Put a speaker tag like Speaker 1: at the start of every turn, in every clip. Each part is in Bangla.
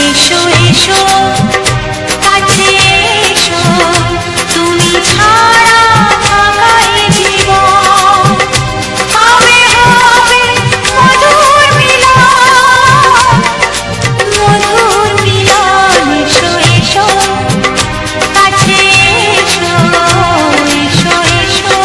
Speaker 1: এসো এসো কাছে এসো, তুমি ছাড়া ফাঁকা এ জীবন। হবে হবে মধুর মিলন, মধুর মিলন। এসো এসো কাছে এসো, এসো এসো।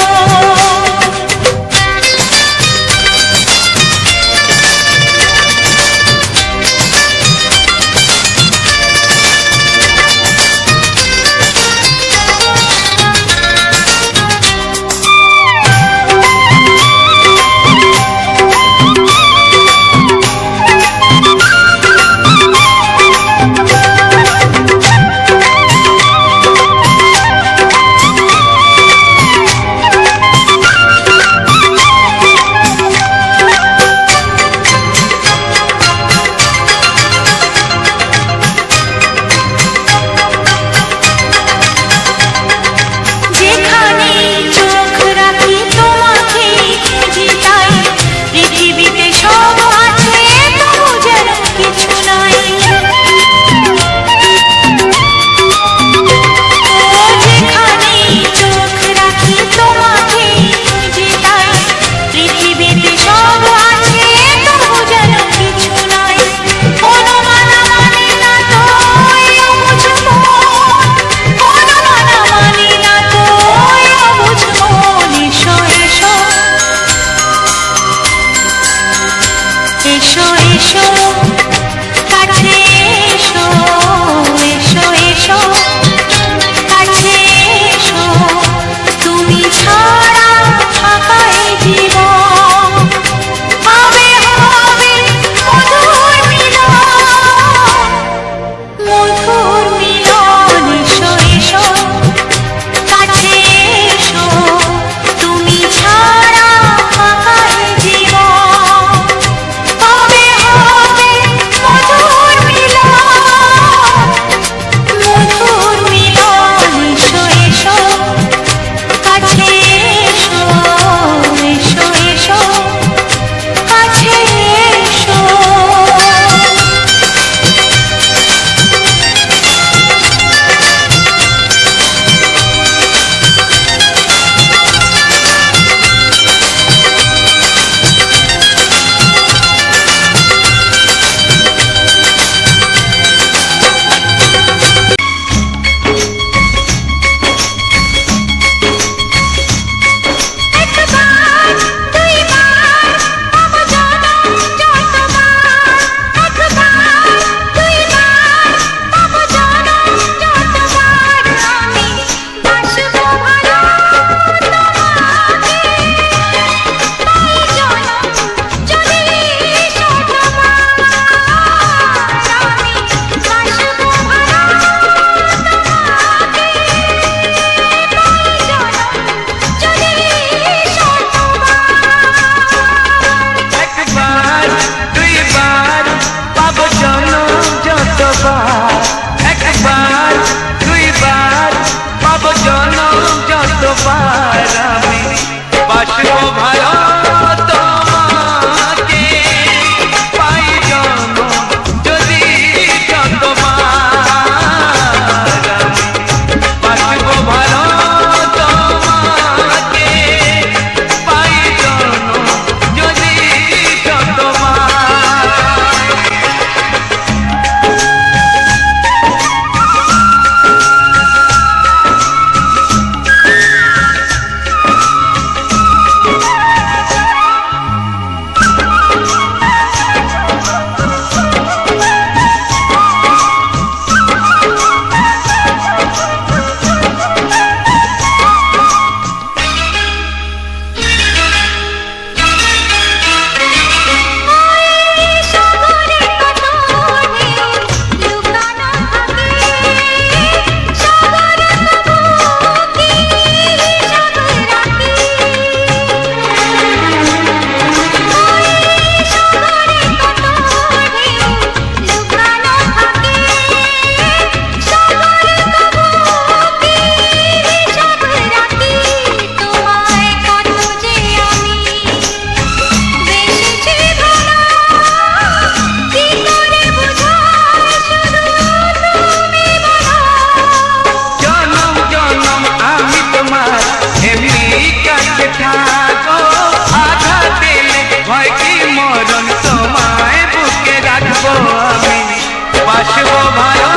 Speaker 2: বাসবো ভালো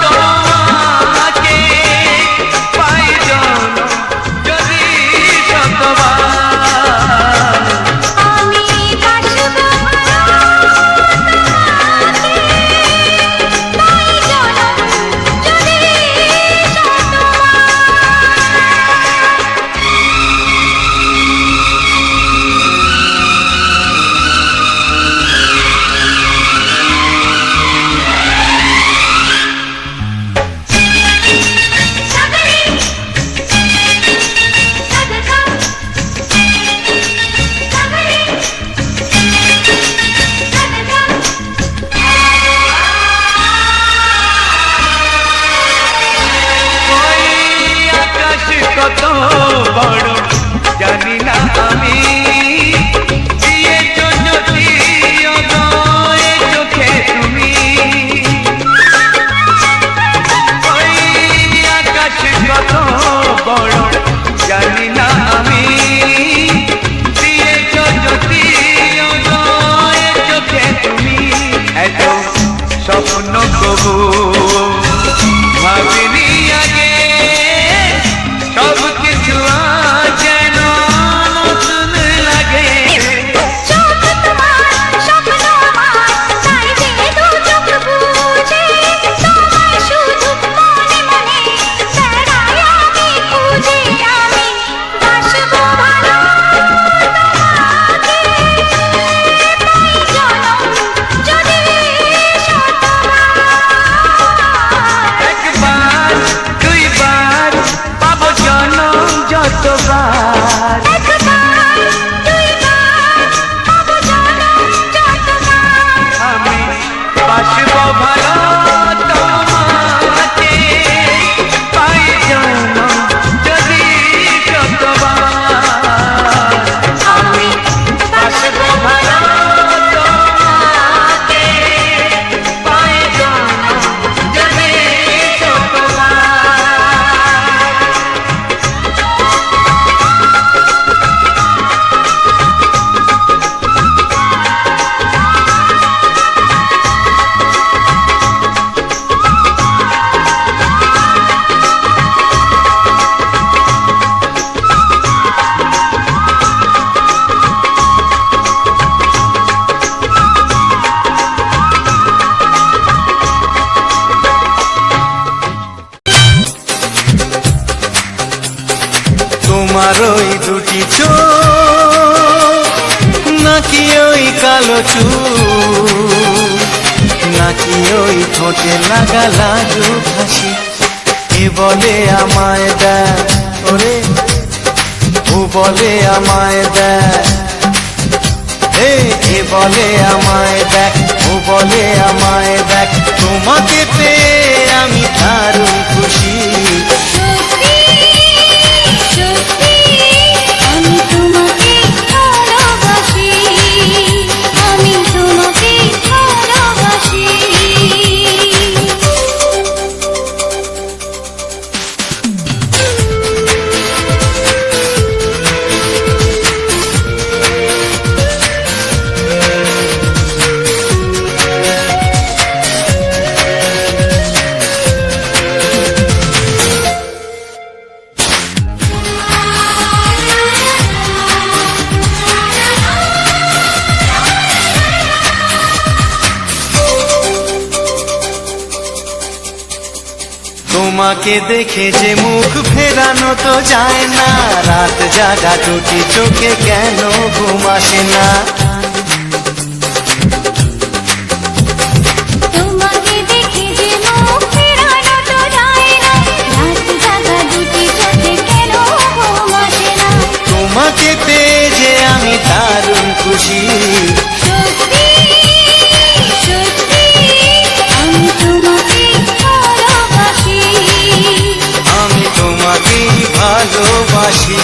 Speaker 2: তোমাকে পাই জনম যদি শতবার।
Speaker 1: আমি বাসবো ভালো তোমাকে পাই জনম যদি
Speaker 2: ওই আকাশ কত বড় জানি না আমি, দিয়েছো যদি অদয় চোখে তুমি। ওই আকাশ কত বড় জানি না আমি, দিয়েছো যদি অদয় চোখে তুমি। এত স্বপ্ন কবু ভাবিনি আগে, সব কিছু আজ যেন নতুন লাগে।
Speaker 1: চোখ তোমার স্বপ্ন আমার, তাই যে দু চোখ বুঝে তোমায় শুধু মনে মনে বেড়াই আমি খুঁজে। আমি বাসবো ভালো তোমাকে পাই জনম যদি শতবার।
Speaker 2: একবার দুইবার পাবো জনম যতবার।
Speaker 1: একবার দুইবার পাবো জনম যতবার।
Speaker 2: আমি বাসবো ভালো তোমাকে পাই জনম যদি শতবার। আমি বাসবো ভালো তোমাকে পাই জনম যদি শতবার। তোমার ওই দুটি চোখ, নাকি ওই কালো চুল, নাকি ওই ঠোঁটে লাগা লাজু হাসি, এ বলে আমায় দেয় ওরে, ও বলে আমায় দেয়, এ বলে আমায় দেখ, ও বলে আমায় দেখ, তোমাকে পেয়ে আমি দারুণ খুশি।
Speaker 1: সত্যি সত্যি আমি তোমাকে ভালোবাসি, আমি তোমাকে ভালোবাসি।
Speaker 2: তোমাকে দেখে যে মুখ ফেরানো তো যায় না, রাত জাগা দুটি চোখে কেন ঘুম আসে না।
Speaker 1: তোমাকে দেখে যে মুখ ফেরানো তো যায় না, রাত জাগা দুটি চোখে কেন ঘুম আসে না।
Speaker 2: তোমাকে পেয়ে যে আমি দারুণ খুশি।
Speaker 1: সত্যি সত্যি আমি তোমাকে ভালোবাসি,
Speaker 2: আমি তোমাকেই ভালোবাসি।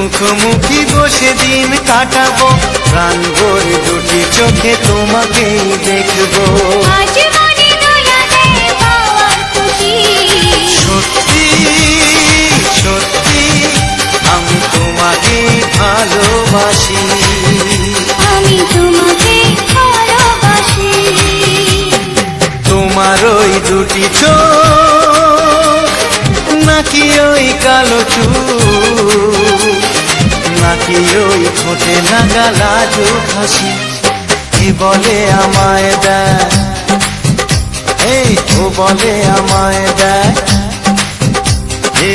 Speaker 2: মুখোমুখি বসে দিন কাটাবো, প্রাণ ভরে দুটি চোখে তোমাকেই দেখবো।
Speaker 1: আজ মনে দোলা দেয় পাওয়ার খুশি,
Speaker 2: সত্যি সত্যি আমি তোমাকে ভালোবাসি,
Speaker 1: আমি তোমাকে ভালোবাসি।
Speaker 2: তোমার ওই দুটি চোখ, নাকি ওই কালো চুল, নাকি ওই ঠোঁটে লাগা লাজুক হাসি, কে বলে আমায় দেয়, এই ও বলে আমায় দেয়, এ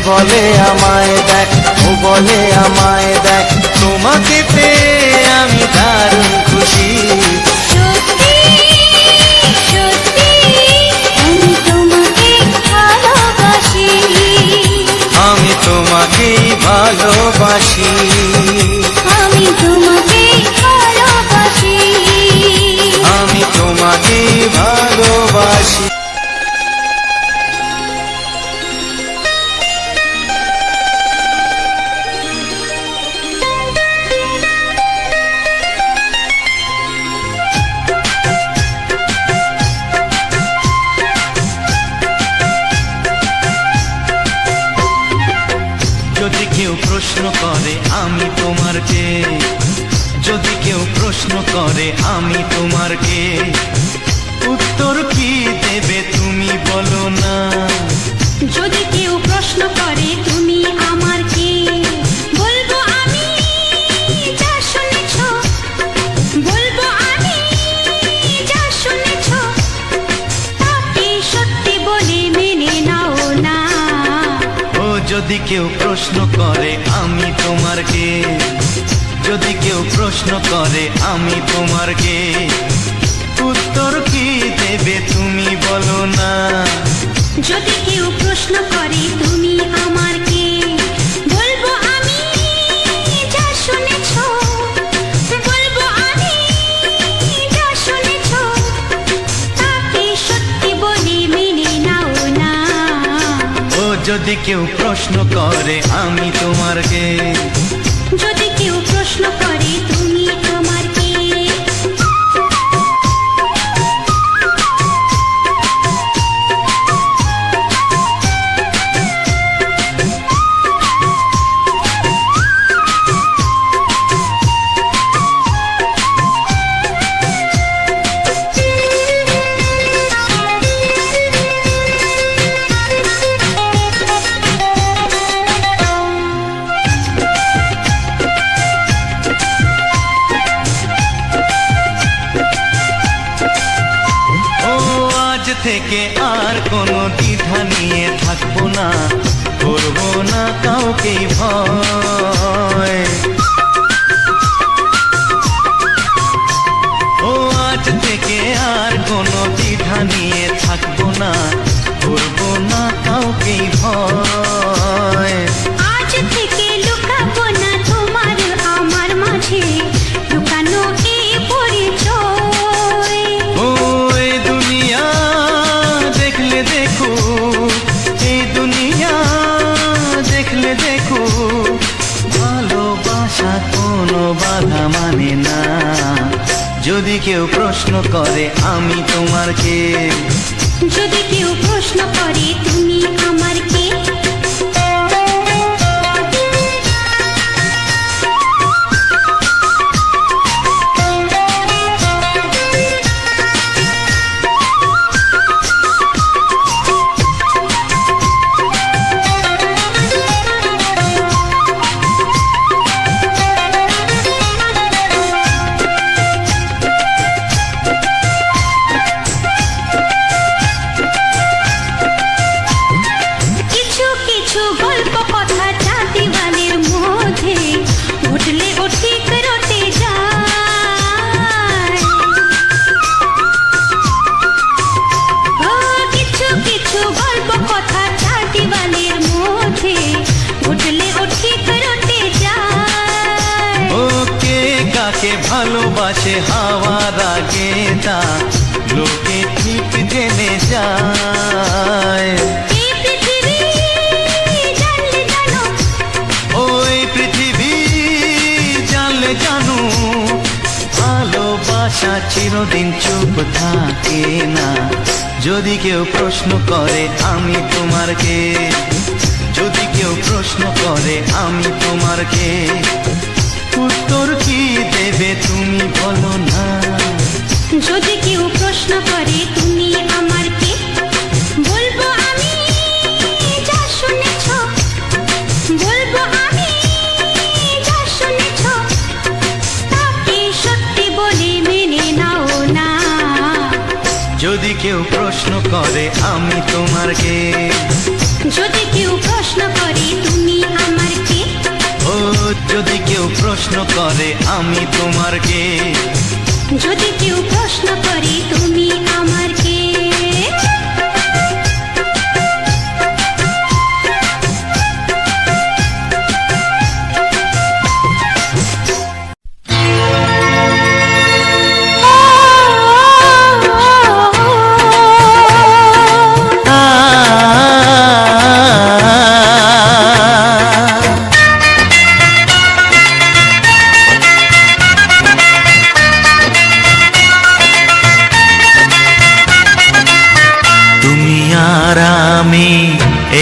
Speaker 2: বলে আমায় দেখ, ও বলে আমায় দেখ, তোমাকে পেয়ে আমি দারুণ খুশি।
Speaker 1: সত্যি সত্যি আমি তোমাকে ভালোবাসি,
Speaker 2: আমি তোমাকেই ভালোবাসি,
Speaker 1: আমি তোমাকে ভালোবাসি।
Speaker 2: আমি তোমাকেই ভালোবাসি। যদি কেউ প্রশ্ন করে আমি তোমার কে, যদি কেউ প্রশ্ন করে আমি তোমার কে, উত্তর কি দেবে তুমি বলো না।
Speaker 1: যদি কেউ প্রশ্ন করে তুমি আমার কে, বলবো আমি যা শুনেছ, বলবো আমি যা শুনেছ, তাকে সত্যি বলে মেনে নাও না।
Speaker 2: ও যদি কেউ প্রশ্ন করে আমি তোমার কে, যদি কেউ প্রশ্ন করে আমি তোমার কে, উত্তর কি দেবে তুমি বলো না।
Speaker 1: যদি কেউ প্রশ্ন করে তুমি আমার কে, বলবো আমি যা শুনেছ, বলবো আমি যা শুনেছ, তাকে সত্যি বলে মেনে নাও না।
Speaker 2: ও যদি কেউ প্রশ্ন করে আমি তোমার কে,
Speaker 1: যদি কেউ প্রশ্ন করে তুমি আমার কে,
Speaker 2: থেকে আর কোনো দ্বিধা নিয়ে থাকবো না, করবো না কাউকে ভয়। ও আজ থেকে আর কোনো দ্বিধা নিয়ে থাকবো না, করবো না কাউকে ভয়।
Speaker 1: আজ থেকে লুকাবো না তোমার আমার মাঝে লুকানো এই পরিচয়।
Speaker 2: ও এই দুনিয়া দেখলে দেখো, এই দুনিয়া দেখলে দেখো, ভালোবাসা কোনো বাধা মানে না। যদি কেউ প্রশ্ন করে আমি তোমার কে,
Speaker 1: যদি কেউ প্রশ্ন করে তুমি আমার কে,
Speaker 2: থাকে না। যদি কেউ প্রশ্ন করে আমি তোমার কে, যদি কেউ প্রশ্ন করে আমি তোমার কে, উত্তর কি দেবে তুমি বলো না।
Speaker 1: যদি কেউ প্রশ্ন করে তুমি আমার কে, বলবো আমি যা শুনেছ, বলবো আমি যা শুনেছ, তাকে সত্যি বলে মেনে নাও না।
Speaker 2: যদি কেউ প্রশ্ন করে আমি তোমার কে,
Speaker 1: যদি কেউ প্রশ্ন করে তুমি আমার কে,
Speaker 2: ও যদি কেউ প্রশ্ন করে আমি তোমার কে,
Speaker 1: যদি কেউ প্রশ্ন করে তুমি আমার কে।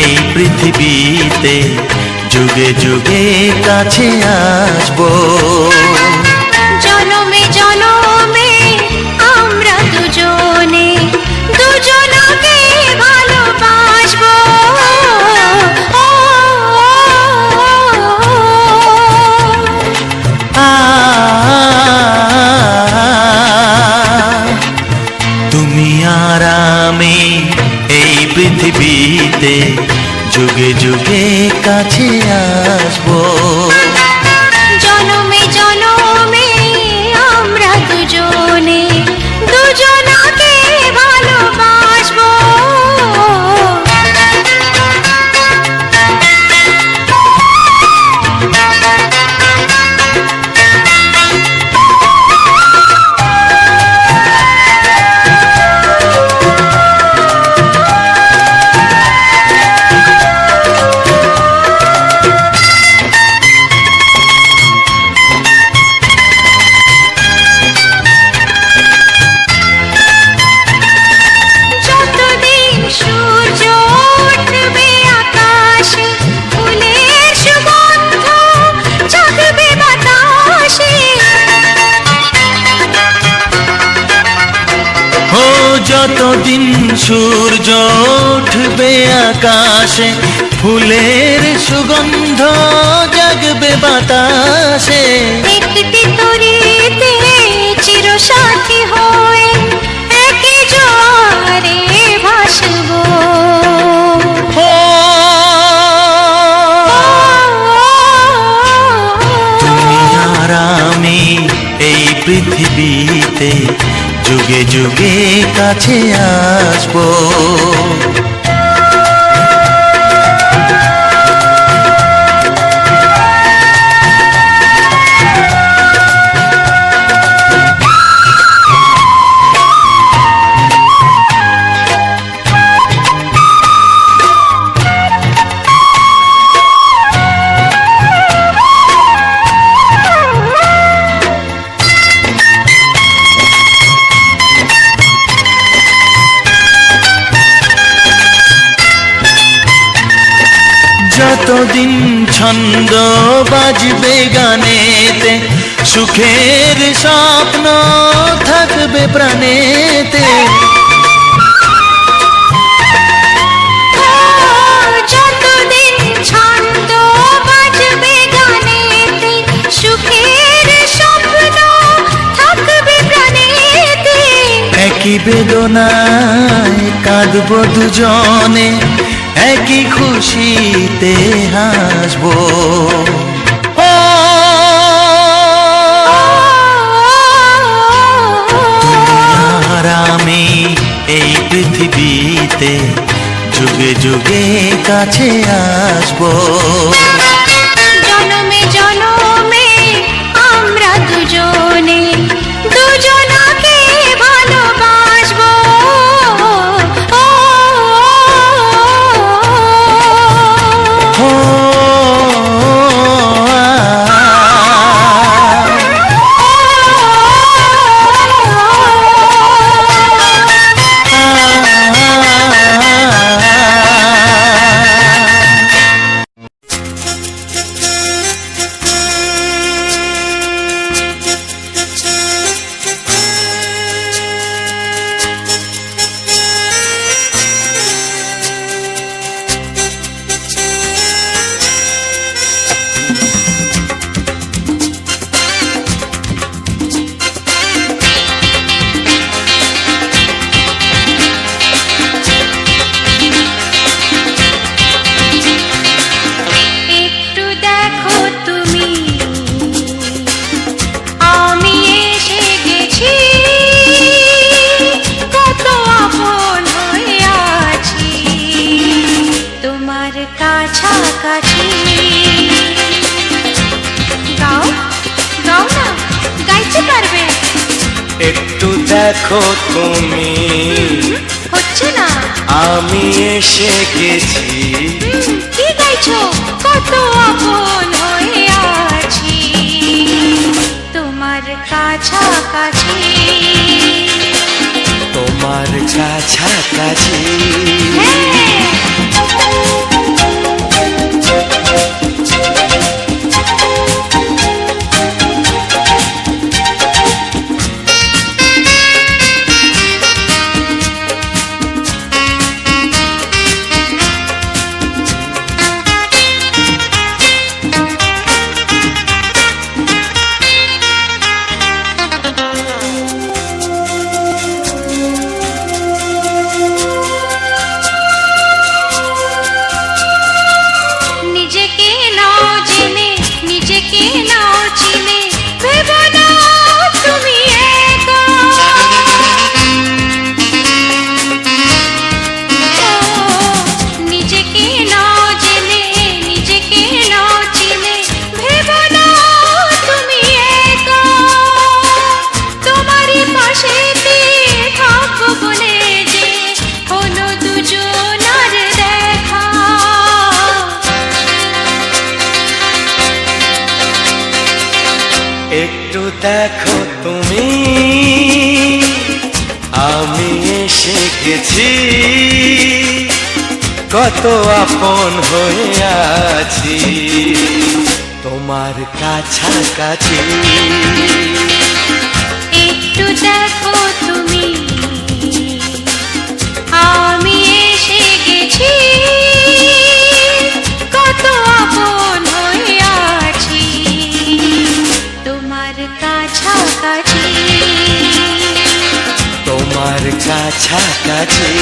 Speaker 2: এই পৃথিবীতে যুগে যুগে কাছে আসবো,
Speaker 1: জনমে জনমে আমরা দুজনে দুজনকে ভালোবাসবো।
Speaker 2: তুমি আর আমি এই পৃথিবীতে যুগে যুগে কাছে আসবো,
Speaker 1: জনমে জনমে আমরা দুজনে দুজনকে ভালোবাসবো।
Speaker 2: যতদিন সূর্য উঠবে আকাশে, ফুলের সুগন্ধ জাগবে বাতাসে,
Speaker 1: একটি তরিতে চিরসাথী হয়ে একই জোয়ারে ভাসবো।
Speaker 2: তুমি আর আমি এই পৃথিবীতে যুগে যুগে কাছে আসবো। যতদিন ছন্দ বাজবে গানেতে, সুখের স্বপ্ন থাকবে প্রাণেতে,
Speaker 1: যতদিন ছন্দ বাজবে গানেতে, সুখের স্বপ্ন থাকবে প্রাণেতে,
Speaker 2: একই বেদনায় কাঁদবো দুজনে, একই খুশিতে হাসবো। তুমি আর আমি এই পৃথিবীতে যুগে যুগে কাছে আসবো,
Speaker 1: জনমে জনমে আমরা দুজনে দুজনকে ভালোবাসবো।
Speaker 3: দেখো তুমি,
Speaker 1: হচ্ছে না।
Speaker 3: আমি এসে গেছি।
Speaker 1: কি গাইছো? কত আপন হয়ে আছি তোমার কাছাকাছি।
Speaker 3: তোমার কাছাকাছি।
Speaker 1: নিজেকে নাও জেনে, নিজেকে নাও চিনে, ভেবো না তুমি একা। নিজেকে নাও জেনে, নিজেকে নাও চিনে, ভেবো না তুমি একা। তোমারই পাশেতে থাকবো বলে যে হলো দুজনার দেখা।
Speaker 3: একটু দেখো তুমি, আমি এসে গেছি। কত আপন হয়ে আছি তোমার কাছাকাছি।
Speaker 1: একটু দেখো তুমি, আমি এসে গেছি। কত আপন হয়ে আছি তোমার কাছাকাছি।
Speaker 3: তোমার কাছাকাছি।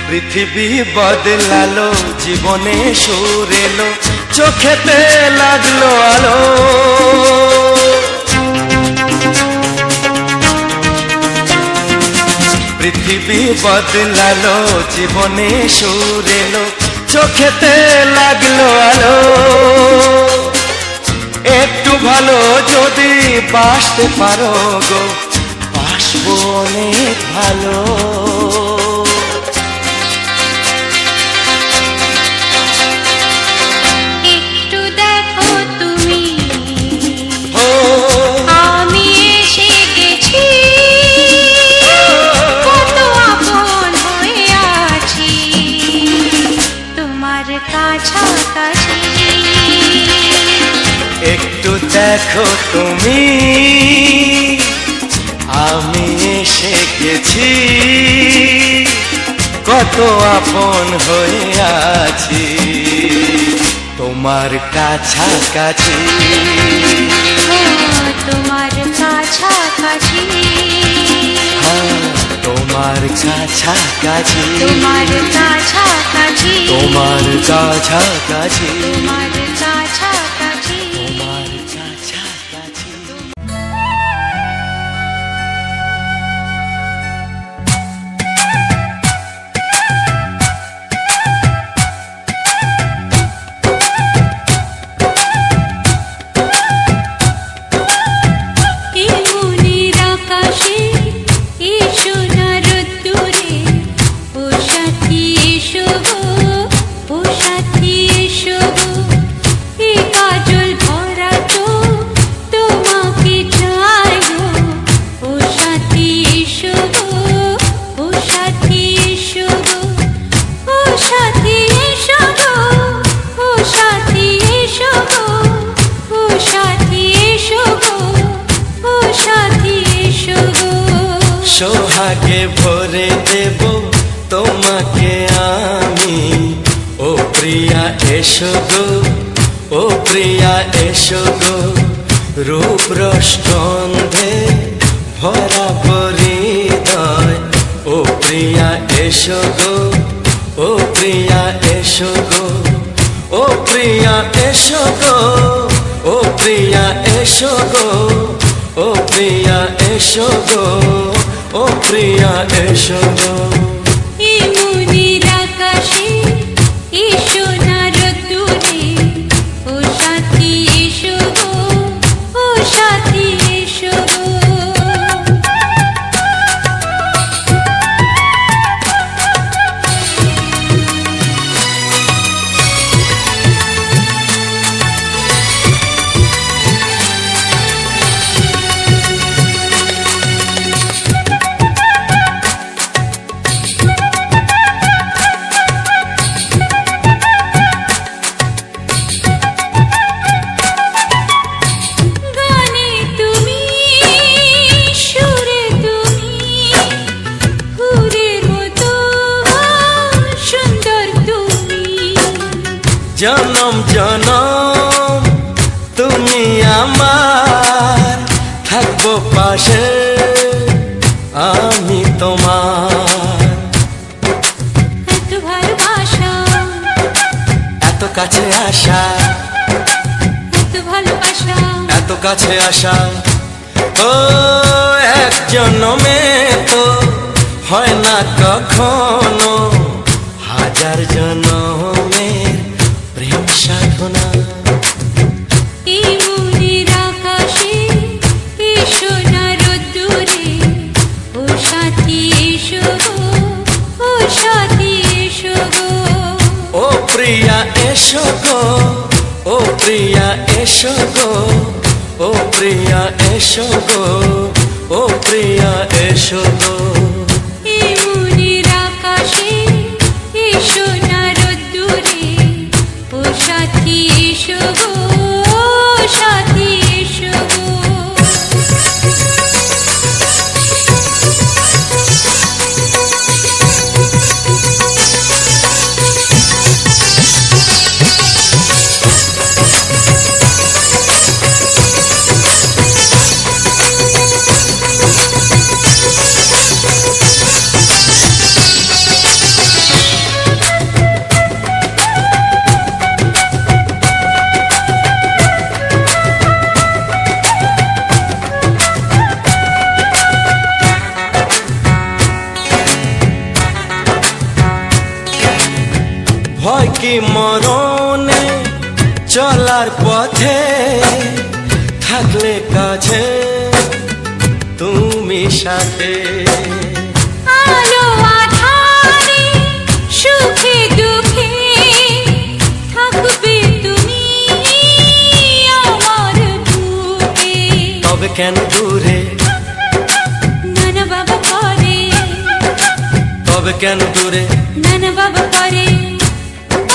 Speaker 3: পৃথিবী বদলালো, জীবনে সুর এলো, চোখেতে লাগলো আলো। পৃথিবী বদলালো, জীবনে সুর এলো, চোখেতে লাগলো আলো। একটু ভালো যদি বাসতে পারো গো, বাসবো অনেক ভালো।
Speaker 1: একটু দেখো তুমি,
Speaker 3: ও
Speaker 1: আমি এসে গেছি। কত আপন হয়ে আছি তোমার কাছাকাছি।
Speaker 3: একটু দেখো তুমি, আমি এসে গেছি। কত আপন হয়ে আছি তোমার কাছাকাছি।
Speaker 1: তোমার কাছাকাছি।
Speaker 3: হ্যাঁ, তোমার কাছাকাছি।
Speaker 1: তোমার কাছাকাছি।
Speaker 3: তোমার কাছাকাছি।
Speaker 1: তোমার কাছাকাছি।
Speaker 3: তোমার কাছাকাছি।
Speaker 1: এই মনের আকাশে এই সোনার রোদ্দুরে ও সাথী এসো গো, ও সাথী এসো গো। এই কাজল ভরা চোখ তোমাকে চাই গো, ও সাথী এসো গো, ও সাথী এসো গো। ও সাথী এসো গো, ও সাথী এসো গো, ও সাথী এসো গো, ও সাথী এসো গো।
Speaker 3: সোহাগে ভরে দেব তোমাকে আমি, ও প্রিয়া এসো গো, ও ও প্রিয়া এসো গো, রূপ রসগন্ধে ভরা হৃদয়। ও প্রিয়া এসো গো, ও প্রিয়া এসো গো, ও প্রিয়া এসো গো, ও প্রিয়া এসো গো, ও প্রিয়া এসো গো, ও প্রিয়া এসো গো।
Speaker 1: এই মনের আকাশে এসো না রোদ্দুরে, ও সাথী এসো গো, ও সাথী এসো গো। গানে তুমি, সুরে তুমি, ফুলের মতো সুন্দর তুমি।
Speaker 3: জনম জনম তুমি আমার, থাকবো পাশে আমি তোমার।
Speaker 1: এত ভালোবাসা,
Speaker 3: এত কাছে আসা,
Speaker 1: এত ভালোবাসা,
Speaker 3: এত কাছে আসা, ও এক জন্মে তো হয় না কখনো, হাজার জন্মের প্রেম সাধনা।
Speaker 1: এই মনের আকাশে এসো না রোদ্দুরে, ও সাথী এসো গো, ও সাথী এসো গো।
Speaker 3: ও প্রিয়া এসো গো, ও প্রিয়া এসো গো, ও প্রিয়া এসো গো, ও প্রিয়া এসো গো।
Speaker 1: এই মনের আকাশে এসো না রোদ্দুরে, ও সাথী এসো গো, ও সাথী এসো গো।
Speaker 3: ভয় কি মরণে চলার পথে, থাকলে কাছে তুমি সাথে।
Speaker 1: আলো আঁধারে, সুখে দুঃখে থাকবে তুমি আমার বুকে।
Speaker 3: তবে কেন দূরে,
Speaker 1: নানা বাবা করে,
Speaker 3: তবে কেন দূরে,
Speaker 1: নানা বাবা করে।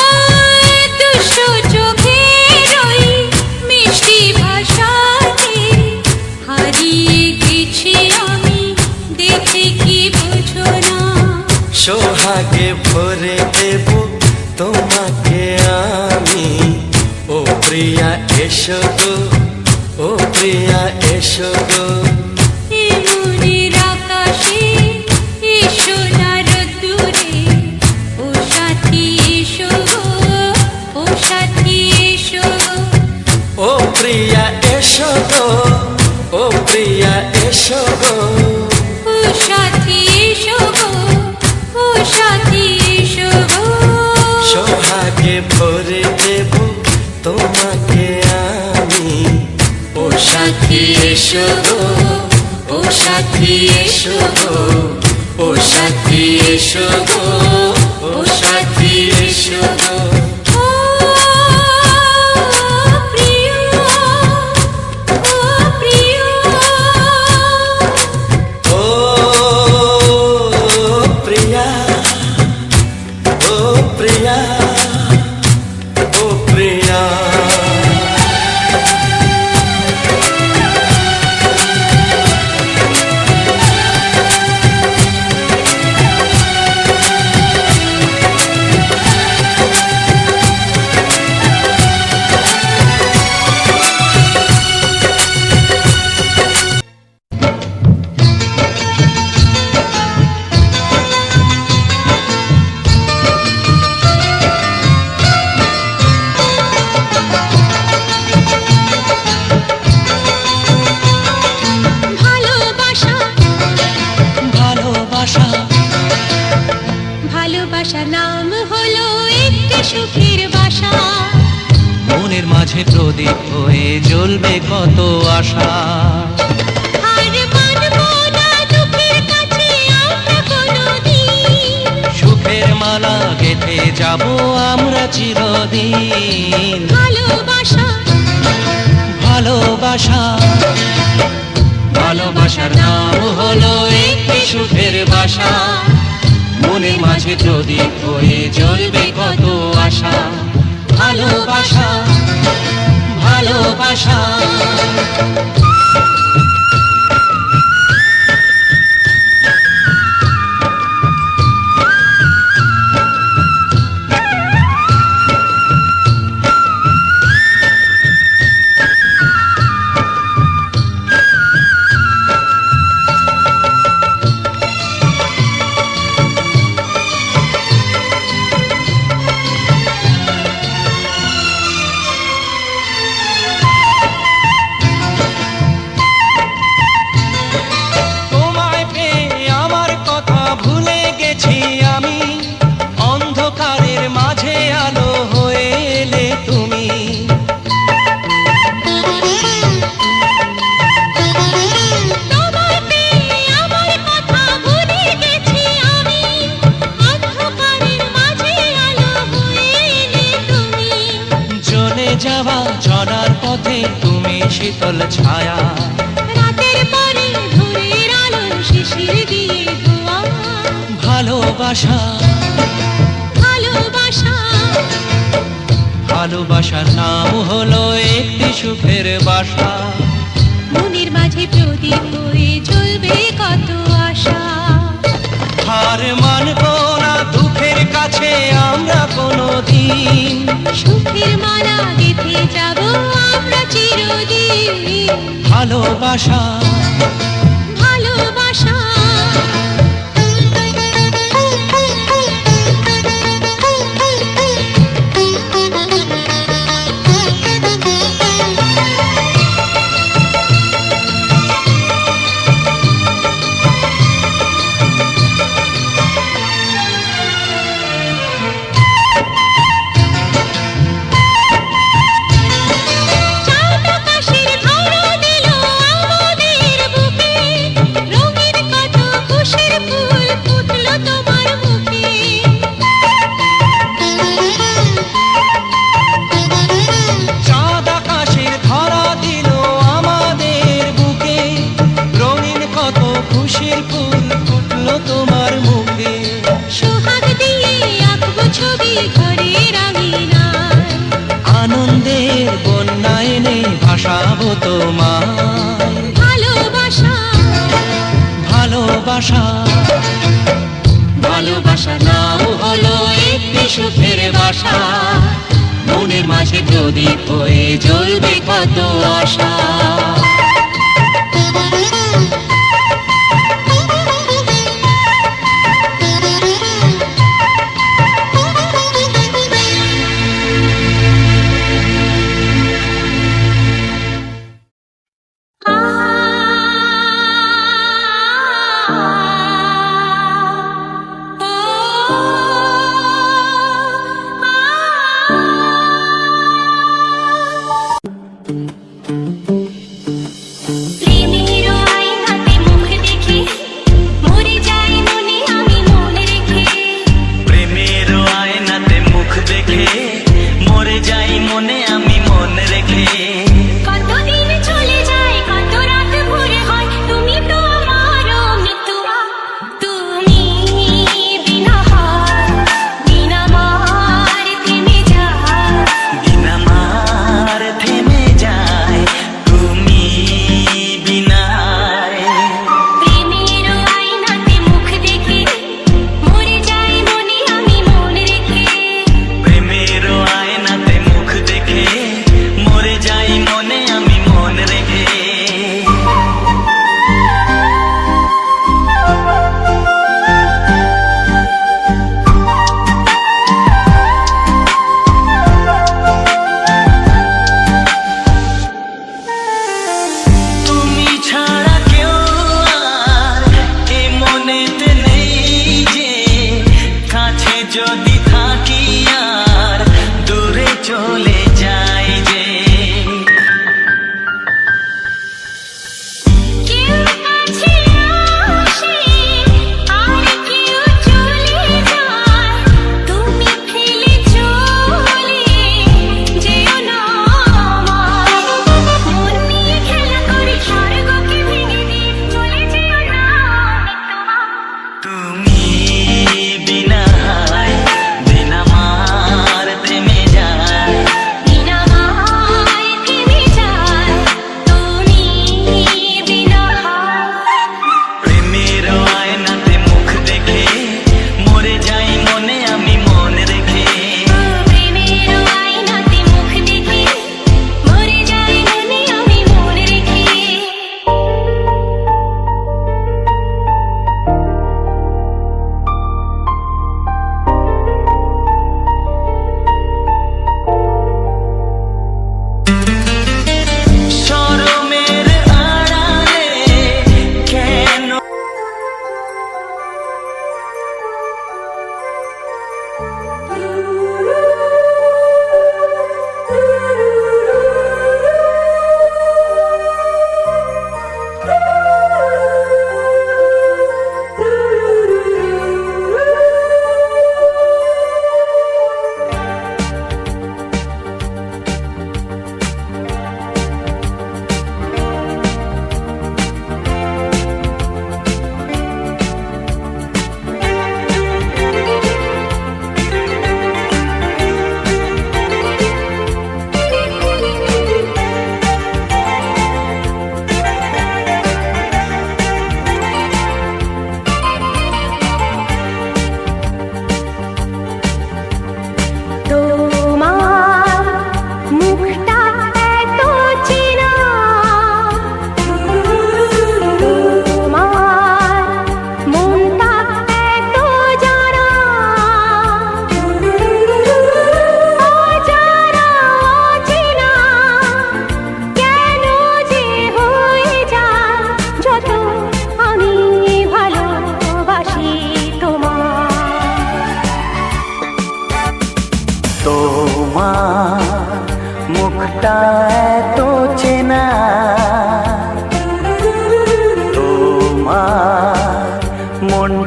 Speaker 1: ওই দুষ্ট চোখের ওই মিষ্টি ভাষাতে হারিয়ে গেছি আমি, দেখে কি বোঝো না।
Speaker 3: সোহাগে ভরে দেব তোমাকে আমি। ও প্রিয়া এসো গো, ও প্রিয়া এসো গো।
Speaker 1: এই মনের আকাশে এসো না রোদ্দুরে, ও সাথী এসো গো, ও সাথী এসো গো।
Speaker 3: ও প্রিয়া এসো গো, ও প্রিয়া এসো গো।
Speaker 1: ও সাথী এসো গো, ও সাথী এসো গো।
Speaker 3: সোহাগে ভরে দেব তোমাকে আমি। ও সাথী এসো গো, ও সাথী এসো গো, ও সাথী এসো গো, ও সাথী এসো গো।
Speaker 1: ও প্রিয়, ও প্রিয়,
Speaker 3: ও প্রিয়া, ও প্রিয়া, ও প্রিয়া।
Speaker 4: মাঝে প্রদীপ হয়ে জ্বলবে কত আশা।
Speaker 1: আর মানবো না দুঃখের কাছে আমরা কোনোদিন,
Speaker 4: সুখের মালা গেঁথে যাব আমরা চিরদিন।
Speaker 1: ভালোবাসা
Speaker 4: ভালোবাসা ভালোবাসার নাম হলো একটি সুখের বাসা। মনের মাঝে প্রদীপ হয়ে জ্বলবে কত আশা। ভালোবাসা ভালোবাসা। তোমায় পেয়ে আমার কথা ভুলে গেছি আমি, অন্ধকারের মাঝে আলো হয়ে এলে তুমি।
Speaker 1: তোমায় পেয়ে আমার কথা ভুলে গেছি আমি, অন্ধকারের মাঝে আলো হয়ে এলে তুমি।
Speaker 4: চলে যাওয়া চলার পথে তুমি শীতল ছায়া।
Speaker 1: রাতের পরে ভোরের আলো শিশির দিয়ে ধোয়া।
Speaker 4: ভালোবাসা
Speaker 1: ভালোবাসা
Speaker 4: ভালোবাসার নাম হলো একটি সুখের বাসা।
Speaker 1: মনের মাঝে প্রদীপ হয়ে জ্বলবে কত আশা।
Speaker 4: হার মানব না দুঃখের কাছে আমরা কোনোদিন।
Speaker 1: সুখের মালা গেঁথে যাব আমরা চিরদিন।
Speaker 4: ভালোবাসা
Speaker 1: ভালোবাসা চাঁদ আকাশের ধরা দিল আমাদের বুকে, রঙিন কত খুশির ফুল ফুটলো তোমার মুখে।
Speaker 4: চাঁদ আকাশের ধরা দিল আমাদের বুকে, রঙিন কত খুশির ফুল ফুটলো তোমার মুখে।
Speaker 1: সোহাগ দিয়ে আঁকবো ছবি ঘরের আঙিনায়,
Speaker 4: আনন্দের বন্যা এনে ভাসাবো তোমায়।
Speaker 1: ভালোবাসা
Speaker 4: ভালোবাসা ভালোবাসা নাম হলো একটি সুখের বাসা। মনের মাঝে প্রদীপ হয়ে জ্বলবে কত আশা।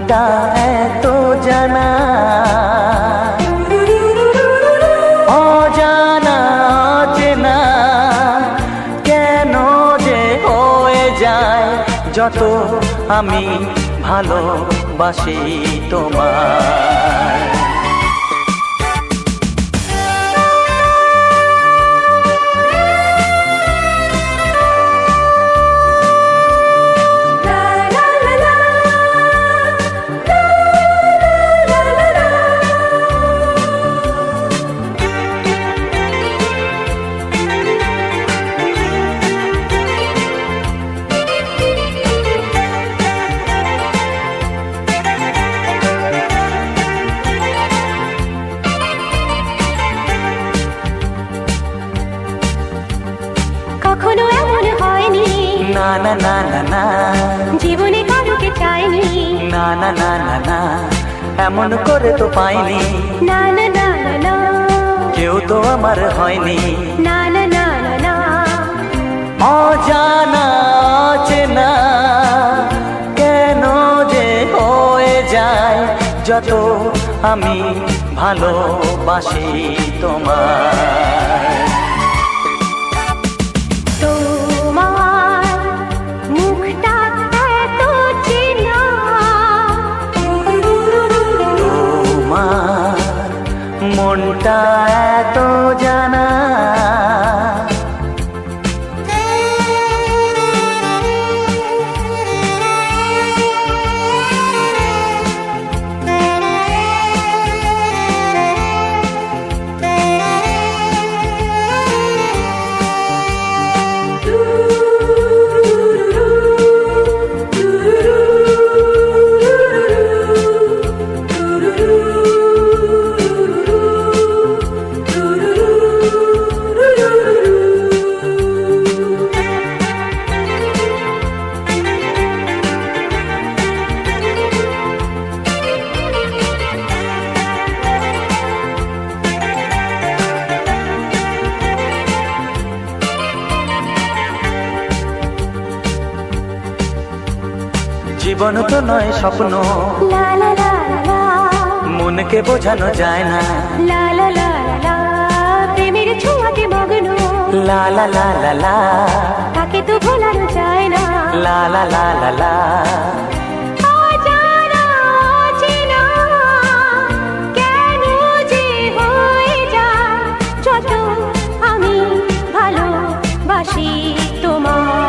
Speaker 5: মনটা এত জানা, অজানা অচেনা কেন যে হয়ে যায় যত আমি ভালোবাসি তোমায়।
Speaker 1: কখনো এমন হয়নি,
Speaker 5: না না না না না,
Speaker 1: জীবনে কারোকে চাইনি,
Speaker 5: না না না না না, এমন করে তো পাইনি,
Speaker 1: না না না না না,
Speaker 5: কেউ তো আমার হয়নি,
Speaker 1: না না না না না,
Speaker 5: অজানা অচেনা কেন যে হয়ে যায় যত আমি ভালোবাসি তোমায়।
Speaker 1: তোমার মুখটা এত চেনা,
Speaker 5: তোমার মনটা এত জানা, জীবন তো নয় স্বপ্ন,
Speaker 1: লা লা লা লা,
Speaker 5: মনকে বোঝানো যায় না,
Speaker 1: লা লা লা লা, প্রেমের ছোঁয়াতে মগ্ন,
Speaker 5: লা লা লা লা লা,
Speaker 1: তাকে তো ভোলানো যায় না,
Speaker 5: লা লা লা লা লা,
Speaker 1: অজানা অচেনা কেন যে হয়ে যায় যত আমি ভালোবাসি তোমায়।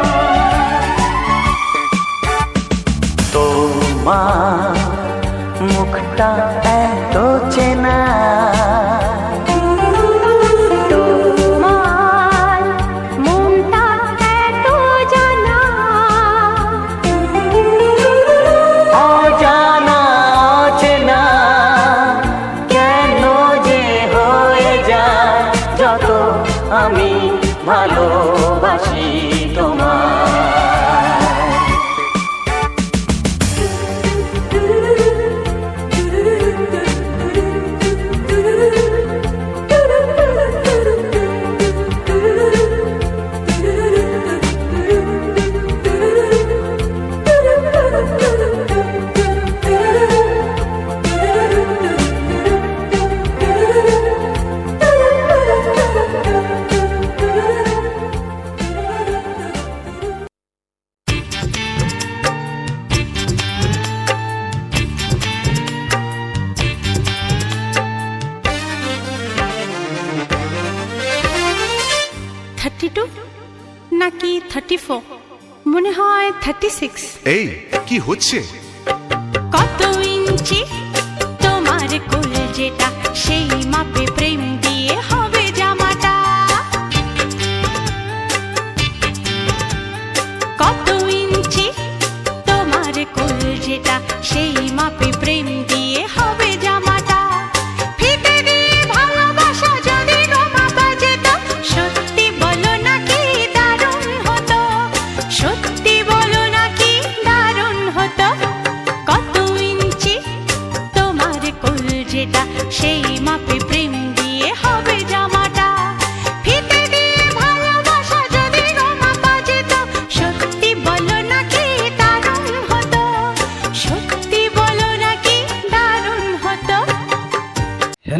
Speaker 5: তোমার মুখটা এত চেনা,
Speaker 1: তোমার মনটা এত জানা,
Speaker 5: অজানা অচেনা কেন যে হয়ে যায় যত আমি ভালোবাসি তোমায়।
Speaker 1: নাকি 34, মনে হয় 36।
Speaker 6: এই কি হচ্ছে?
Speaker 1: কত ইঞ্চি তোমার কোল যেটা, সেই মাপে প্রেম দিয়ে হবে জামাটা। কত ইঞ্চি তোমার কোল যেটা, সেই মাপে প্রেম দিয়ে হবে জামাটা। ফিতে দিয়ে ভালোবাসা যদি গোমাপা যেত, সত্যি বলো নাকি দারুণ হতো, সত্যি বলো নাকি দারুণ হতো। কত ইঞ্চি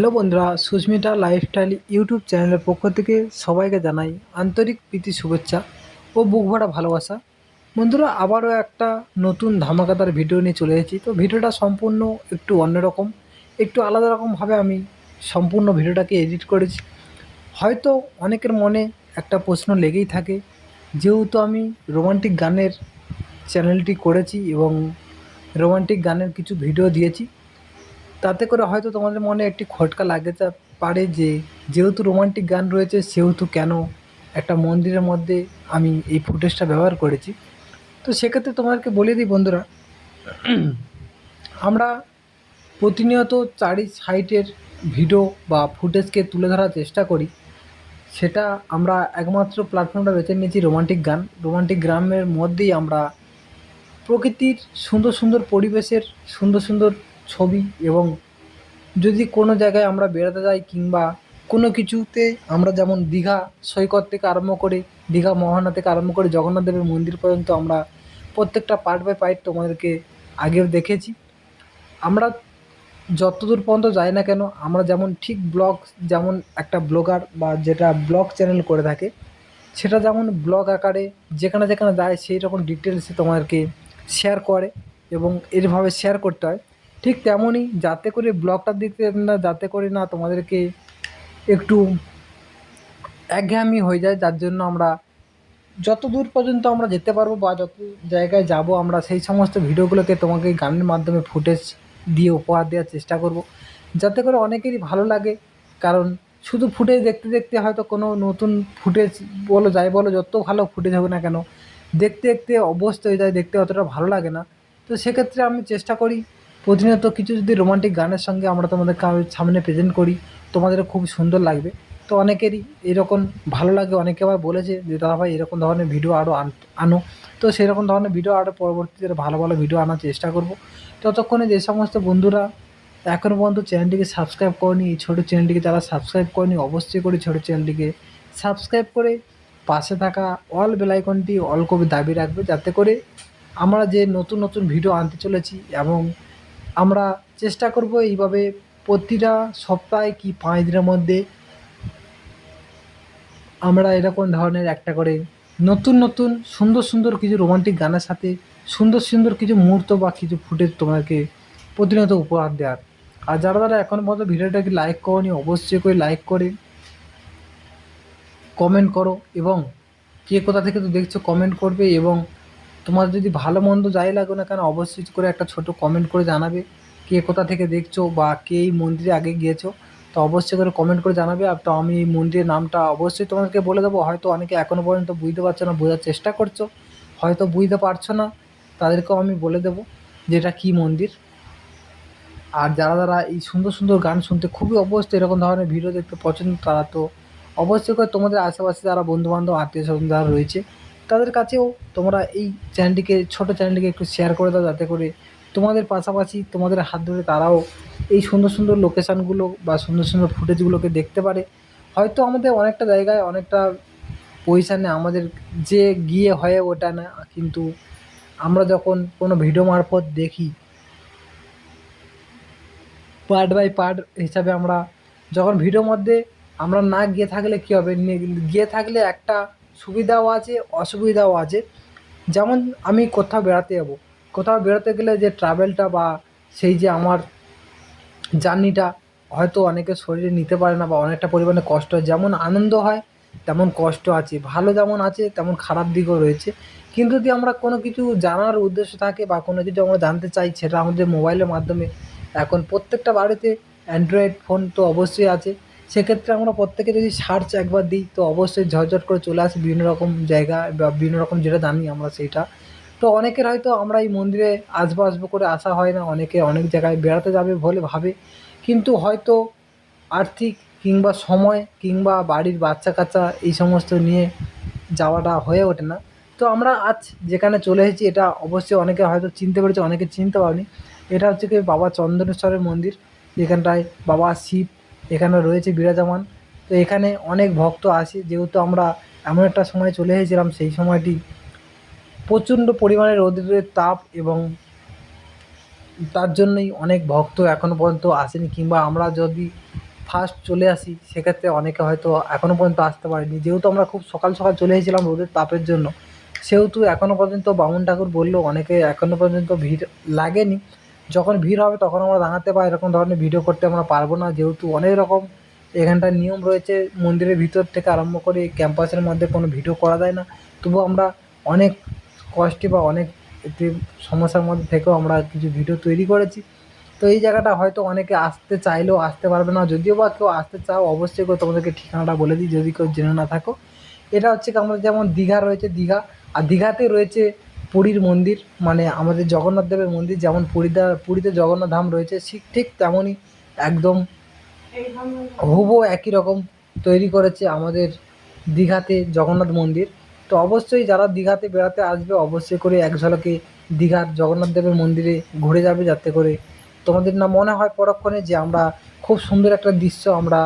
Speaker 6: হ্যালো বন্ধুরা, সুস্মিতা লাইফস্টাইল ইউটিউব চ্যানেলের পক্ষ থেকে সবাইকে জানাই আন্তরিক প্রীতি শুভেচ্ছা ও বুক ভরা ভালোবাসা। বন্ধুরা, আবারও একটা নতুন ধামাকাদার ভিডিও নিয়ে চলে এসেছি। তো ভিডিওটা সম্পূর্ণ একটু অন্যরকম, একটু আলাদা রকমভাবে আমি সম্পূর্ণ ভিডিওটাকে এডিট করেছি। হয়তো অনেকের মনে একটা প্রশ্ন লেগেই থাকে, যেহেতু আমি রোমান্টিক গানের চ্যানেলটি করেছি এবং রোমান্টিক গানের কিছু ভিডিও দিয়েছি, তাতে করে হয়তো তোমাদের মনে একটি খটকা লাগতে পারে যে যেহেতু রোমান্টিক গান রয়েছে সেহেতু কেন একটা মন্দিরের মধ্যে আমি এই ফুটেজটা ব্যবহার করেছি। তো সেক্ষেত্রে তোমাদেরকে বলে দিই বন্ধুরা, আমরা প্রতিনিয়ত চারি সাইডের ভিডিও বা ফুটেজকে তুলে ধরার চেষ্টা করি। সেটা আমরা একমাত্র প্ল্যাটফর্মটা বেছে নিয়েছি রোমান্টিক গান। রোমান্টিক গ্রামের মধ্যেই আমরা প্রকৃতির সুন্দর সুন্দর পরিবেশের সুন্দর সুন্দর ছবি, এবং যদি কোনো জায়গায় আমরা বেড়াতে যাই কিংবা কোনো কিছুতে আমরা, যেমন দীঘা সৈকত থেকে আরম্ভ করে দীঘা মোহনা থেকে আরম্ভ করে জগন্নাথ দেবের মন্দির পর্যন্ত আমরা প্রত্যেকটা পার্ট বাই পার্ট তোমাদেরকে আগেও দেখেছি। আমরা যতদূর পর্যন্ত যাই না কেন, আমরা যেমন ঠিক ব্লগ, যেমন একটা ব্লগার বা যেটা ব্লগ চ্যানেল করে থাকে সেটা যেমন ব্লগ আকারে যেখানে যেখানে যায় সেই রকম ডিটেলসে তোমাদেরকে শেয়ার করে এবং এরভাবে শেয়ার করতে হয়। ঠিক তেমনই যাতে করে ব্লগটার দিক থেকে না, যাতে করে না তোমাদেরকে একটু একঘেয়েমি হয়ে যায়, যার জন্য আমরা যত দূর পর্যন্ত আমরা যেতে পারবো বা যত জায়গায় যাব আমরা সেই সমস্ত ভিডিওগুলোকে তোমাকে গানের মাধ্যমে ফুটেজ দিয়ে উপহার দেওয়ার চেষ্টা করব, যাতে করে অনেকেরই ভালো লাগে। কারণ শুধু ফুটেজ দেখতে দেখতে হয়তো কোনো নতুন ফুটেজ বলো যাই বলো, যত ভালো ফুটেজ হবে না কেন, দেখতে দেখতে অভ্যস্ত হয়ে যায়, দেখতে অতটা ভালো লাগে না। তো সেক্ষেত্রে আমি চেষ্টা করি প্রতিনিয়ত কিছু যদি রোমান্টিক গানের সঙ্গে আমরা তোমাদের সামনে প্রেজেন্ট করি, তোমাদের খুব সুন্দর লাগবে। তো অনেকেরই এরকম ভালো লাগে, অনেকে আবার বলেছে যে দাদা ভাই এরকম ধরনের ভিডিও আরও আনো। তো সেরকম ধরনের ভিডিও আরও পরবর্তীতে ভালো ভালো ভিডিও আনার চেষ্টা করব। ততক্ষণে যে সমস্ত বন্ধুরা এখনও পর্যন্ত চ্যানেলটিকে সাবস্ক্রাইব করেনি, এই ছোটো চ্যানেলটিকে যারা সাবস্ক্রাইব করেনি অবশ্যই করে ছোটো চ্যানেলটিকে সাবস্ক্রাইব করে পাশে থাকা অল বেল আইকনটি অল করে দাবি রাখবে, যাতে করে আমরা যে নতুন নতুন ভিডিও আনতে চলেছি এবং আমরা চেষ্টা করব এইভাবে প্রতিটা সপ্তাহে কি 5 দিনের মধ্যে আমরা এরকম ধরনের একটা করে নতুন নতুন সুন্দর সুন্দর কিছু রোমান্টিক গানের সাথে সুন্দর সুন্দর কিছু মুহূর্ত বা কিছু ফুটেজ তোমাদেরকে প্রতিনিয়ত উপহার দেওয়ার। আর যারা যারা এখন পর্যন্ত ভিডিওটাকে লাইক করোনি অবশ্যই করে লাইক করে কমেন্ট করো, এবং কে কোথা থেকে তো দেখছো কমেন্ট করবে, এবং তোমার যদি ভালো মন্দ যাই লাগো না কেন অবশ্যই করে একটা ছোট কমেন্ট করে জানাবে কে কোথা থেকে দেখছো বা কে এই মন্দিরে আগে গিয়েছো। তো অবশ্যই করে কমেন্ট করে জানাবে। আর তো আমি এই মন্দিরের নামটা অবশ্যই তোমাদেরকে বলে দেবো। হয়তো অনেকে এখনও পর্যন্ত বুঝতে পারছো না, বোঝার চেষ্টা করছো, হয়তো বুঝতে পারছো না, তাদেরকেও আমি বলে দেবো যে এটা কী মন্দির। আর যারা যারা এই সুন্দর সুন্দর গান শুনতে খুবই অভ্যস্ত, এরকম ধরনের ভিডিও দেখতে পছন্দ, তারা তো অবশ্যই করে তোমাদের আশেপাশে যারা বন্ধুবান্ধব আত্মীয় স্বজন যারা রয়েছে তাদের কাছেও তোমরা এই চ্যানেলটিকে, ছোটো চ্যানেলটিকে একটু শেয়ার করে দাও, যাতে করে তোমাদের পাশাপাশি তোমাদের হাত ধরে তারাও এই সুন্দর সুন্দর লোকেশানগুলো বা সুন্দর সুন্দর ফুটেজগুলোকে দেখতে পারে। হয়তো আমাদের অনেকটা জায়গায় অনেকটা পজিশানে আমাদের যে গিয়ে হয়ে ওঠে না, কিন্তু আমরা যখন কোনো ভিডিও মারফত দেখি পার্ট বাই পার্ট হিসাবে, আমরা যখন ভিডিওর মধ্যে আমরা না গিয়ে থাকলে কী হবে, গিয়ে থাকলে একটা সুবিধাও আছে অসুবিধাও আছে। যেমন আমি কোথাও বেড়াতে যাবো, কোথাও বেরোতে গেলে যে ট্রাভেলটা বা সেই যে আমার জার্নিটা হয়তো অনেকের শরীরে নিতে পারে না বা অনেকটা পরিমাণে কষ্ট হয়। যেমন আনন্দ হয় তেমন কষ্ট আছে, ভালো যেমন আছে তেমন খারাপ দিকও রয়েছে। কিন্তু যদি আমরা কোনো কিছু জানার উদ্দেশ্য থাকে বা কোনো কিছু আমরা জানতে চাই, সেটা আমাদের মোবাইলের মাধ্যমে এখন প্রত্যেকটা বাড়িতে অ্যান্ড্রয়েড ফোন তো অবশ্যই আছে। সেক্ষেত্রে আমরা প্রত্যেকে যদি সার্চ একবার দিই তো অবশ্যই ঝটঝট করে চলে আসে বিভিন্ন রকম জায়গা বা বিভিন্ন রকম যেটা জানি আমরা সেইটা। তো অনেকের হয়তো আমরা এই মন্দিরে আসবো আসবো করে আসা হয় না, অনেকে অনেক জায়গায় বেড়াতে যাবে বলে ভাবে, কিন্তু হয়তো আর্থিক কিংবা সময় কিংবা বাড়ির বাচ্চা কাচ্চা এই সমস্ত নিয়ে যাওয়াটা হয়ে ওঠে না। তো আমরা আজ যেখানে চলে এসেছি এটা অবশ্যই অনেকে হয়তো চিনতে পেরেছে, অনেকে চিনতে পারেনি। এটা হচ্ছে কি বাবা চন্দনেশ্বরের মন্দির, যেখানটায় বাবা শিব এখানে রয়েছে বিরাজমান। তো এখানে অনেক ভক্ত আসে, যেহেতু আমরা এমন একটা সময় চলে এসেছিলাম, সেই সময়টি প্রচণ্ড পরিমাণে রোদের তাপ, এবং তার জন্যই অনেক ভক্ত এখনও পর্যন্ত আসেনি, কিংবা আমরা যদি ফার্স্ট চলে আসি, সেক্ষেত্রে অনেকে হয়তো এখনও পর্যন্ত আসতে পারেনি। যেহেতু আমরা খুব সকাল সকাল চলে এসেছিলাম রোদের তাপের জন্য, সেহেতু এখনও পর্যন্ত বামুন ঠাকুর বললেও অনেকে এখনও পর্যন্ত ভিড় লাগেনি। যখন ভিড় হবে তখন আমরা দাঁড়াতে বা এরকম ধরনের ভিডিও করতে আমরা পারবো না, যেহেতু অনেক রকম এখানটার নিয়ম রয়েছে। মন্দিরের ভিতর থেকে আরম্ভ করে ক্যাম্পাসের মধ্যে কোনো ভিডিও করা যায় না। তবুও আমরা অনেক কষ্টে বা অনেক একটি সমস্যার মধ্যে থেকেও আমরা কিছু ভিডিও তৈরি করেছি। তো এই জায়গাটা হয়তো অনেকে আসতে চাইলেও আসতে পারবে না। যদিও বা কেউ আসতে চাও, অবশ্যই করে তোমাদেরকে ঠিকানাটা বলে দিই যদি কেউ জেনে না থাকো। এটা হচ্ছে কি, আমাদের যেমন দীঘা রয়েছে দীঘা, আর দীঘাতে রয়েছে পুরীর মন্দির, মানে আমাদের জগন্নাথ দেবের মন্দির। যেমন পুরীতে জগন্নাথ ধাম রয়েছে, ঠিক তেমনই একদম হুবহু একই রকম তৈরি করেছে আমাদের দীঘাতে জগন্নাথ মন্দির। তো অবশ্যই যারা দীঘাতে বেড়াতে আসবে অবশ্যই করে এক ঝলকে দীঘার জগন্নাথ দেবের মন্দিরে ঘুরে যাবে, যাতে করে তোমাদের না মনে হয় পরক্ষণে যে আমরা খুব সুন্দর একটা দৃশ্য আমরা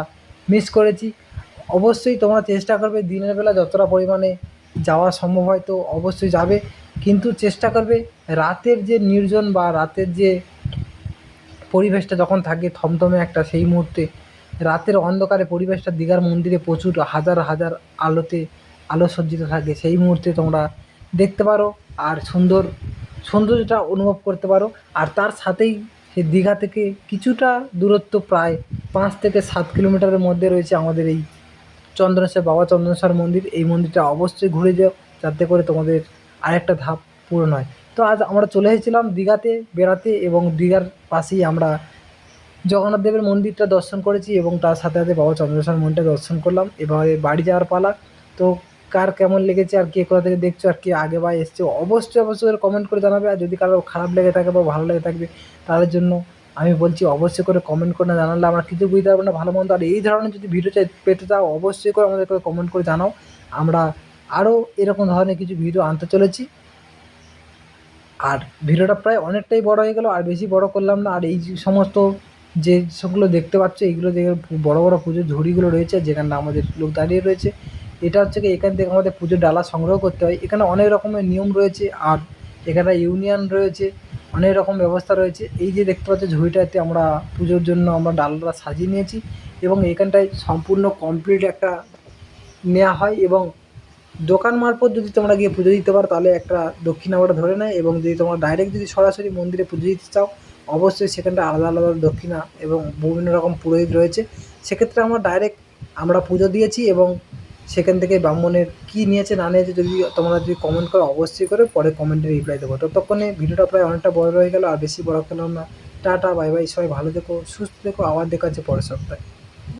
Speaker 6: মিস করেছি। অবশ্যই তোমরা চেষ্টা করবে দিনের বেলা যতটা পরিমাণে যাওয়া সম্ভব হয় তো অবশ্যই যাবে, কিন্তু চেষ্টা করবে রাতের যে নির্জন বা রাতের যে পরিবেশটা যখন থাকে থমথমে একটা, সেই মুহূর্তে রাতের অন্ধকারে পরিবেশটা দীঘার মন্দিরে প্রচুর হাজার হাজার আলোসজ্জিত থাকে, সেই মুহূর্তে তোমরা দেখতে পারো আর সৌন্দর্যটা অনুভব করতে পারো। আর তার সাথেই সেই দীঘা থেকে কিছুটা দূরত্ব, প্রায় 5 থেকে 7 কিলোমিটারের মধ্যে রয়েছে আমাদের এই বাবা চন্দ্রেশ্বর মন্দির। এই মন্দিরটা অবশ্যই ঘুরে যাও, যাতে করে তোমাদের আরেকটা ধাপ পূরণ হয়। তো আজ আমরা চলে এসেছিলাম দীঘাতে বেড়াতে, এবং দীঘার পাশেই আমরা জগন্নাথ দেবের মন্দিরটা দর্শন করেছি এবং তার সাথে সাথে বাবা চন্দ্রেশ্বর মন্দিরটা দর্শন করলাম। এবারে বাড়ি যাওয়ার পালা। তো কার কেমন লেগেছে, আর কে কোথা থেকে দেখছো, আর কে আগে বা এসছো, অবশ্যই করে কমেন্ট করে জানাবে। আর যদি কারো খারাপ লেগে থাকে বা ভালো লেগে থাকবে, তাদের জন্য আমি বলছি অবশ্যই করে কমেন্ট করে না জানালে আমরা কিছু বুঝতে পারবো না ভালো মন্দ। আর এই ধরনের যদি ভিডিও পেতে চাও অবশ্যই করে আমাদেরকে কমেন্ট করে জানাও, আমরা আরও এরকম ধরনের কিছু ভিডিও আনতে চলেছি। আর ভিডিওটা প্রায় অনেকটাই বড় হয়ে গেল, আর বেশি বড় করলাম না। আর এই যে সমস্ত যে সবগুলো দেখতে পাচ্ছ, এইগুলো যে বড় বড় পুজোর ঝুড়িগুলো রয়েছে যেখানে আমাদের লোক দাঁড়িয়ে রয়েছে, এটা হচ্ছে কি এখান থেকে আমাদের পুজোর ডালা সংগ্রহ করতে হয়। এখানে অনেক রকমের নিয়ম রয়েছে, আর এখানে ইউনিয়ন রয়েছে, অনেক রকম ব্যবস্থা রয়েছে। এই যে দেখতে পাচ্ছ ঝুড়িটাতে আমরা পুজোর জন্য আমরা ডালাটা সাজিয়ে নিয়েছি, এবং এখানটায় সম্পূর্ণ কমপ্লিট একটা নেওয়া হয়। এবং দোকান মারফত যদি তোমরা গিয়ে পুজো দিতে পারো তাহলে একটা দক্ষিণা ওরা ধরে নেয়, এবং যদি তোমরা ডাইরেক্ট যদি সরাসরি মন্দিরে পুজো দিতে চাও অবশ্যই সেখানটা আলাদা আলাদা দক্ষিণা এবং বিভিন্ন রকম পুরোহিত রয়েছে। সেক্ষেত্রে আমরা পুজো দিয়েছি, এবং সেখান থেকে ব্রাহ্মণের কী নিয়েছে না নিয়েছে যদি তোমরা যদি কমেন্ট করো অবশ্যই করে পরে কমেন্টে রিপ্লাই দেবো। ততক্ষণে ভিডিওটা প্রায় অনেকটা বড় হয়ে গেল, আর বেশি বড় করলাম না। টাটা, বাই বাই, সবাই ভালো থেকো, সুস্থ থেকো, আবার দেখা হচ্ছে পরের সপ্তাহে।